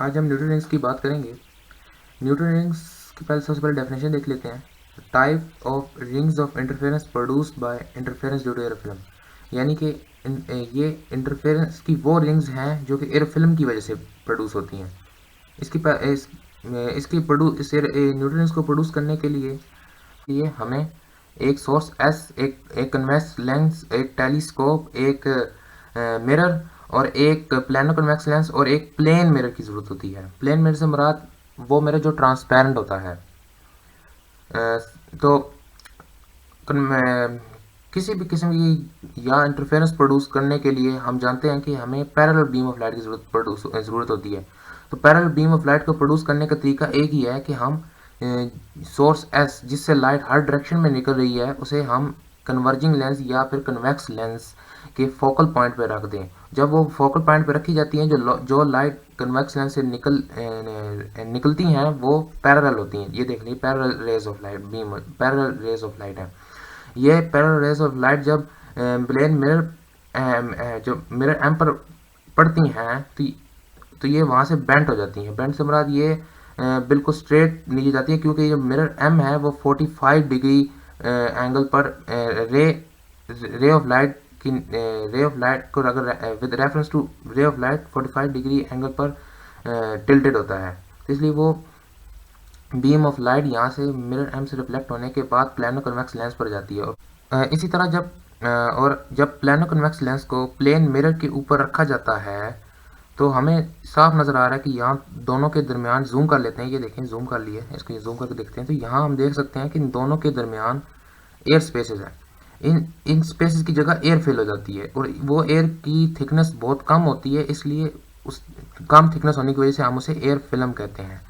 आज हम Newton rings की बात करेंगे। न्यूटन रिंग्स की सबसे पहले डेफिनेशन देख लेते हैं। Type of rings of interference produced by interference due to air film, यानी कि ये इंटरफेरेंस की वो रिंग्स हैं जो कि एयर फिल्म की वजह से प्रोड्यूस होती हैं। इसकी इसकी प्रोड्यूस इस न्यूटन रिंग्स को प्रोड्यूस करने के लिए हमें एक सोर्स एस, एक कन्वेक्स लेंस, एक टेलीस्कोप, एक मिरर और एक प्लानो कन्वेक्स लेंस और एक प्लेन मिरर की ज़रूरत होती है। प्लेन मिरर से मुराद वो मिरर जो ट्रांसपेरेंट होता है। तो किसी भी किस्म की या इंटरफेरेंस प्रोड्यूस करने के लिए हम जानते हैं कि हमें पैरेलल बीम ऑफ लाइट की ज़रूरत होती है। तो पैरेलल बीम ऑफ लाइट को प्रोड्यूस करने का तरीका एक ही है कि हम सोर्स एस जिससे लाइट हर डायरेक्शन में निकल रही है उसे हम कन्वर्जिंग लेंस या फिर कन्वेक्स लेंस के फोकल पॉइंट पे रख दें। जब वो फोकल पॉइंट पे रखी जाती हैं, जो लाइट कन्वेक्स लेंस से निकलती हैं वो पैरेलल होती हैं। ये देख लीजिए, parallel raise of light, beam parallel raise of light है। ये पैरेलल रेज ऑफ लाइट जब प्लेन मिरर जो मिरर एम पर पड़ती हैं तो ये वहाँ से बेंट हो जाती हैं। बेंट से मुराद ये बिल्कुल स्ट्रेट नीचे जाती है, क्योंकि जो मिरर एम है वो 45 डिग्री एंगल पर रे ऑफ लाइट को अगर with reference to ray of light 45 degree angle पर टिल्टेड होता है। तो इसलिए वो बीम ऑफ लाइट यहाँ से मिरर एम से रिफ्लेक्ट होने के बाद प्लानो कन्वेक्स लेंस पर जाती है। इसी तरह जब प्लानो कन्वेक्स लेंस को प्लेन मिरर के ऊपर रखा जाता है तो हमें साफ नज़र आ रहा है कि यहाँ दोनों के दरमियान, जूम कर लेते हैं, ये देखें जूम कर लिए, इसको जूम करके देखते हैं तो यहाँ हम देख सकते हैं कि इन दोनों के दरमियान एयर स्पेसेस हैं। इन स्पेसेस की जगह एयर फिल हो जाती है और वो एयर की थिकनेस बहुत कम होती है, इसलिए उस कम थिकनेस होने की वजह से हम उसे एयर फिल्म कहते हैं।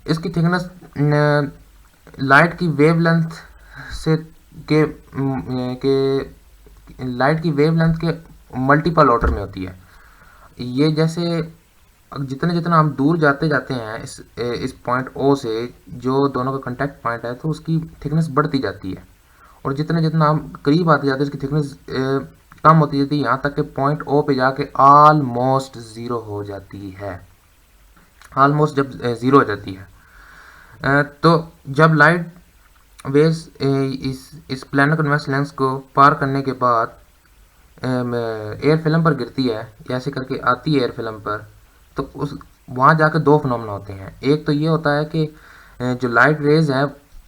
इसकी थिकनेस लाइट की वेवलेंथ से लाइट की वेवलेंथ के मल्टीपल ऑर्डर में होती है। ये जैसे जितना जितना हम दूर जाते जाते हैं इस पॉइंट ओ से, जो दोनों का कांटेक्ट पॉइंट है, तो उसकी थिकनेस बढ़ती जाती है और जितना जितना हम करीब आते जाते हैं उसकी थिकनेस कम होती जाती है, यहाँ तक कि पॉइंट ओ पे जाके ऑलमोस्ट ज़ीरो हो जाती है। ऑलमोस्ट जब ज़ीरो हो जाती है तो जब लाइट वेव्स इस प्लानो कन्वेक्स लेंस को पार करने के बाद एयर फिल्म पर गिरती है, ऐसे करके आती है एयर फिल्म पर, तो उस वहाँ जाकर दो फिनोमेना होते हैं। एक तो ये होता है कि जो लाइट रेज है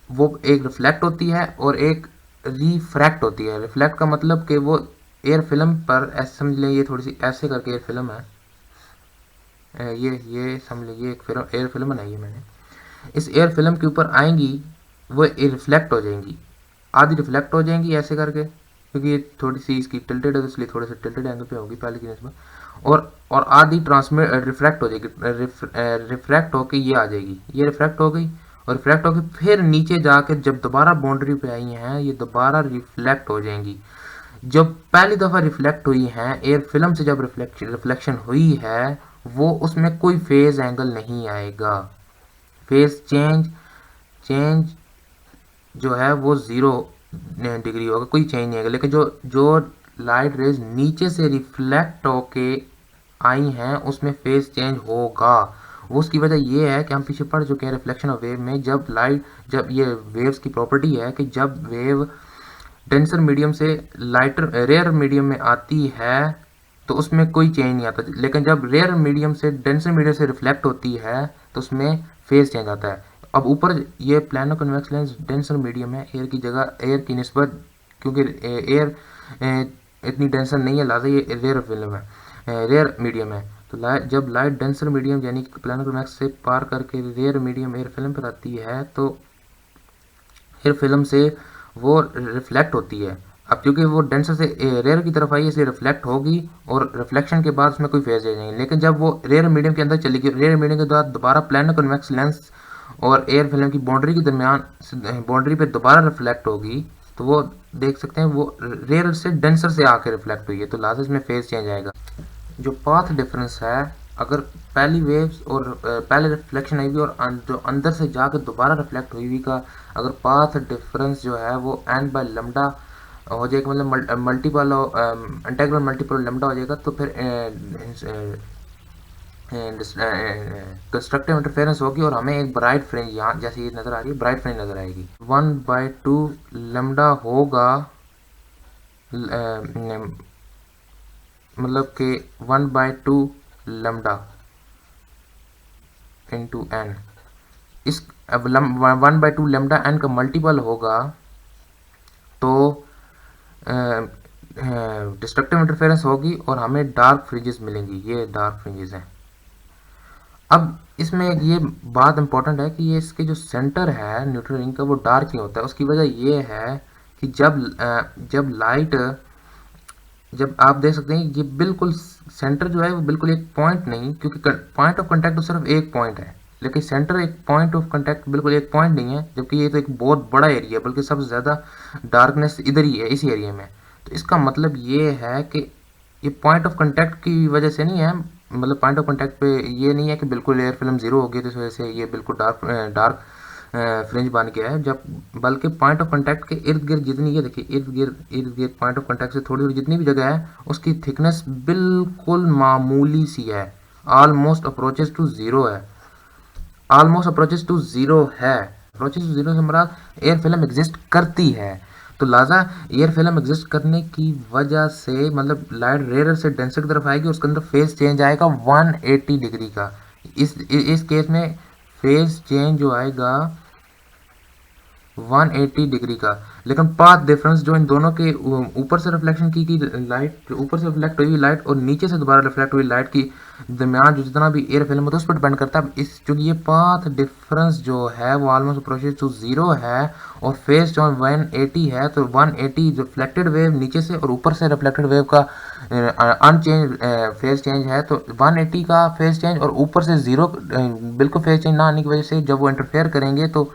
वो एक रिफ्लेक्ट होती है और एक रिफ्रैक्ट होती है। रिफ्लेक्ट का मतलब कि वो एयर फिल्म पर, ऐसे समझ लें, ये थोड़ी सी ऐसे करके एयर फिल्म है, ये समझ लीजिए एक एयर फिल्म बनाई है मैंने। इस एयर फिल्म के ऊपर आएंगी, वो रिफ्लेक्ट हो जाएंगी, आधी रिफ्लेक्ट हो जाएंगी ऐसे करके, क्योंकि ये थोड़ी सी इसकी टिल्टेड है तो इसलिए थोड़े से टिल्टेड एंगल पे होगी पहले की नस्बत, और आधी ट्रांसमिट रिफ्रैक्ट हो जाएगी। रिफ्रैक्ट होके ये आ जाएगी, ये रिफ्रैक्ट हो गई और रिफ्रैक्ट होके फिर नीचे जाके जब दोबारा बाउंड्री पे आई हैं ये दोबारा रिफ्लेक्ट हो जाएंगी। जब पहली दफ़ा रिफ्लेक्ट हुई हैं एयर फिल्म से, जब रिफ्लेक्शन हुई है वो उसमें कोई फेज एंगल नहीं आएगा। फेज चेंज जो है वो 0 डिग्री होगा, कोई चेंज नहीं आएगा। लेकिन जो लाइट रेज नीचे से रिफ्लेक्ट होके आई हैं उसमें फेज चेंज होगा। वो उसकी वजह ये है कि हम पीछे पढ़ चुके हैं रिफ्लेक्शन ऑफ वेव में, जब ये वेव्स की प्रॉपर्टी है कि जब वेव डेंसर मीडियम से लाइटर रेयर मीडियम में आती है तो उसमें कोई चेंज नहीं आता, लेकिन जब रेयर मीडियम से डेंसर मीडियम से रिफ्लेक्ट होती है तो उसमें फेज चेंज आता है। अब ऊपर ये plano convex lens denser medium है, एयर की जगह, एयर की निस्बत, क्योंकि एयर इतनी डेंसर नहीं है, लिहाजा ये रेयर फिल्म है, रेयर मीडियम है। तो जब लाइट डेंसर मीडियम यानी कि प्लानो कन्वेक्स से पार करके रेयर मीडियम एयर फिल्म पर आती है तो एयर फिल्म से वो रिफ्लेक्ट होती है। अब क्योंकि वो डेंसर से रेयर की तरफ आई है इसलिए रिफ्लेक्ट होगी और रिफ्लेक्शन के बाद उसमें कोई फेज नहीं। लेकिन जब वो रेयर मीडियम के अंदर चली गई, रेयर मीडियम के बाद दोबारा प्लानो कन्वेक्स लेंस और एयर फिल्म की बाउंड्री के दरमियान बाउंड्री पे दोबारा रिफ्लेक्ट होगी, तो वो देख सकते हैं वो रेयर से डेंसर से आकर रिफ्लेक्ट हुई है, तो लाजमी इसमें फेज चेंज आएगा। जो पाथ डिफरेंस है, अगर पहली वेव्स और पहले रिफ्लेक्शन आई हुई और जो अंदर से जाकर दोबारा रिफ्लेक्ट हुई हुई का अगर पाथ डिफरेंस जो है वो n बाय लैम्डा हो जाएगा, मतलब मल्टीपल इंटीग्रल मल्टीपल लैम्डा हो जाएगा, तो फिर कंस्ट्रक्टिव इंटरफेरेंस होगी और हमें एक ब्राइट फ्रिंज, यहाँ जैसे ये नज़र आ रही है ब्राइट फ्रिंज नज़र आएगी। 1/2 लैम्डा होगा, मतलब कि 1/2 लैम्डा इंटू एन, इस अब 1/2 लैम्डा एन का मल्टीपल होगा तो डिस्ट्रक्टिव इंटरफेरेंस होगी और हमें डार्क फ्रिंजेस मिलेंगी। ये डार्क फ्रिंजेस हैं। अब इसमें एक ये बात इंपॉर्टेंट है कि ये इसके जो सेंटर है न्यूट्रल रिंग का वो डार्क नहीं होता है। उसकी वजह ये है कि जब लाइट, जब आप देख सकते हैं ये बिल्कुल सेंटर जो है वो बिल्कुल एक पॉइंट नहीं, क्योंकि पॉइंट ऑफ कांटेक्ट तो सिर्फ एक पॉइंट है, लेकिन सेंटर एक पॉइंट ऑफ कांटेक्ट बिल्कुल एक पॉइंट नहीं है, जबकि ये तो एक बहुत बड़ा एरिया है, बल्कि सबसे ज़्यादा डार्कनेस इधर ही है, इसी एरिया में। तो इसका मतलब ये है कि ये पॉइंट ऑफ कांटेक्ट की वजह से नहीं है, मतलब पॉइंट ऑफ कांटेक्ट पे ये नहीं है कि बिल्कुल एयर फिल्म ज़ीरो होगी तो इस वजह से ये बिल्कुल डार्क फ्रिंज बन गया है, जब बल्कि पॉइंट ऑफ कांटेक्ट के इर्द गिर्द जितनी, ये देखिए इर्द गिर्द पॉइंट ऑफ कांटेक्ट से थोड़ी थोड़ी जितनी भी जगह है उसकी थिकनेस बिल्कुल मामूली सी है, ऑलमोस्ट अप्रोचेस टू ज़ीरो है, ऑलमोस्ट अप्रोचेस टू ज़ीरो है। अप्रोचेस टू ज़ीरो से मुराद एयर फिल्म एग्जिस्ट करती है। तो लिहाजा एयर फिल्म एग्जिस्ट करने की वजह से मतलब लाइट रेयर से डेंसर की तरफ आएगी, उसके अंदर फेज चेंज आएगा 180 डिग्री का। इस केस में फेज चेंज जो आएगा 180 डिग्री का, लेकिन पाथ डिफरेंस जो इन दोनों के ऊपर से रिफ्लेक्शन की लाइट, ऊपर से रिफ्लेक्ट हुई लाइट और नीचे से दोबारा रिफ्लेक्ट हुई लाइट की दरमियान जो जितना भी एयर फिल्म होता है उस पर डिपेंड करता है। इस चूँकि ये पाथ डिफरेंस जो है वो ऑलमोस्ट अप्रोचेस टू ज़ीरो है और फेज जो 180 है, तो 180 रिफ्लेक्टेड वेव नीचे से और ऊपर से रिफ्लेक्टेड वेव का अनचेंज फेज चेंज है, तो 180 का फेज चेंज और ऊपर से ज़ीरो बिल्कुल फेज चेंज ना आने की वजह से जब वो इंटरफेयर करेंगे तो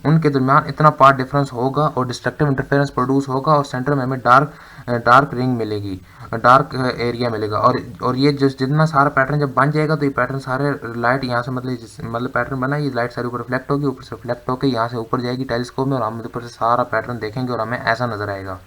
उनके दरमियान इतना पार्ट डिफरेंस होगा और डिस्ट्रक्टिव इंटरफेरेंस प्रोड्यूस होगा और सेंटर में हमें डार्क रिंग मिलेगी, डार्क एरिया मिलेगा। और ये जितना सारा पैटर्न जब बन जाएगा तो ये पैटर्न सारे लाइट यहाँ से मतलब पैटर्न बना, ये लाइट सारी ऊपर रिफ्लेक्ट होगी, ऊपर से रिफ्लेक्ट होकर यहाँ से ऊपर जाएगी टेलीस्कोप में और हम ऊपर से सारा पैटर्न देखेंगे और हमें ऐसा नजर आएगा।